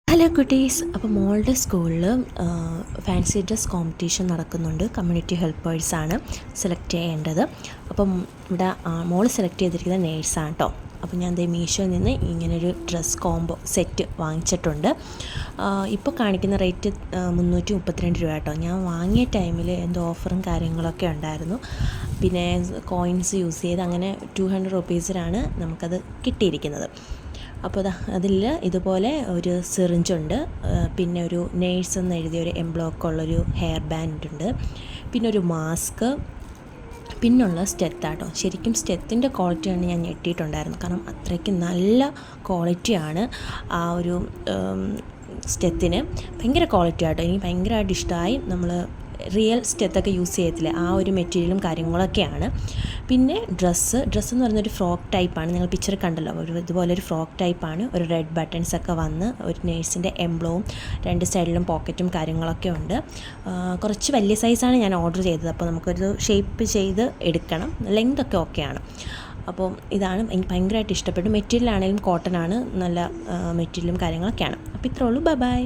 Hello കുട്ടീസ്. അപ്പോൾ മോളുടെ സ്കൂളിൽ ഫാൻസി ഡ്രസ് കോമ്പറ്റീഷൻ നടക്കുന്നുണ്ട്. കമ്മ്യൂണിറ്റി ഹെൽപ്പേഴ്സാണ് സെലക്ട് ചെയ്യേണ്ടത്. അപ്പം ഇവിടെ മോൾ സെലക്ട് ചെയ്തിരിക്കുന്നത് നേഴ്സാണ് കേട്ടോ. അപ്പോൾ ഞാൻ മീഷോയിൽ നിന്ന് ഇങ്ങനൊരു ഡ്രസ് കോംബോ സെറ്റ് വാങ്ങിച്ചിട്ടുണ്ട്. ഇപ്പോൾ കാണിക്കുന്ന റേറ്റ് 332 രൂപ കേട്ടോ. ഞാൻ വാങ്ങിയ ടൈമിൽ എന്തോ ഓഫറും കാര്യങ്ങളൊക്കെ ഉണ്ടായിരുന്നു. പിന്നെ കോയിൻസ് യൂസ് ചെയ്ത് അങ്ങനെ 200 റുപ്പീസിനാണ് നമുക്കത് കിട്ടിയിരിക്കുന്നത്. അപ്പോൾ അതിൽ ഇതുപോലെ ഒരു സിറിഞ്ചുണ്ട്, പിന്നെ ഒരു നേഴ്സ് എന്ന് എഴുതിയൊരു എംബ്ലോക്കുള്ളൊരു ഹെയർ ബാൻഡ് ഉണ്ട്, പിന്നെ ഒരു മാസ്ക്, പിന്നുള്ള സ്റ്റെത്താട്ടോ. ശരിക്കും സ്റ്റെത്തിൻ്റെ ക്വാളിറ്റിയാണ് ഞാൻ ഞെട്ടിയിട്ടുണ്ടായിരുന്നു. കാരണം അത്രയ്ക്ക് നല്ല ക്വാളിറ്റിയാണ് ആ ഒരു സ്റ്റെത്തിന്. ഭയങ്കര ക്വാളിറ്റി ആട്ടോ. എനിക്ക് ഭയങ്കരമായിട്ട് ഇഷ്ടമായി. നമ്മൾ റിയൽ സ്റ്റെത്തൊക്കെ യൂസ് ചെയ്യത്തില്ലേ, ആ ഒരു മെറ്റീരിയലും കാര്യങ്ങളൊക്കെയാണ്. പിന്നെ ഡ്രസ്സ് എന്ന് പറയുന്നൊരു ഫ്രോക്ക് ടൈപ്പാണ്. നിങ്ങൾ പിക്ചർ കണ്ടല്ലോ, ഇതുപോലൊരു ഫ്രോക്ക് ടൈപ്പാണ്. ഒരു റെഡ് ബട്ടൺസൊക്കെ വന്ന് ഒരു നേഴ്സിൻ്റെ എംബ്ലവും 2 സൈഡിലും പോക്കറ്റും കാര്യങ്ങളൊക്കെ ഉണ്ട്. കുറച്ച് വലിയ സൈസാണ് ഞാൻ ഓർഡർ ചെയ്തത്. അപ്പോൾ നമുക്കൊരു ഷേപ്പ് ചെയ്ത് എടുക്കണം. ലെങ്തൊക്കെ ഓക്കെയാണ്. അപ്പോൾ ഇതാണ് എനിക്ക് ഭയങ്കരമായിട്ട് ഇഷ്ടപ്പെട്ടു. മെറ്റീരിയൽ ആണെങ്കിലും കോട്ടൺ ആണ്, നല്ല മെറ്റീരിയലും കാര്യങ്ങളൊക്കെയാണ്. അപ്പോൾ ഇത്രേ ഉള്ളൂ. ബൈ.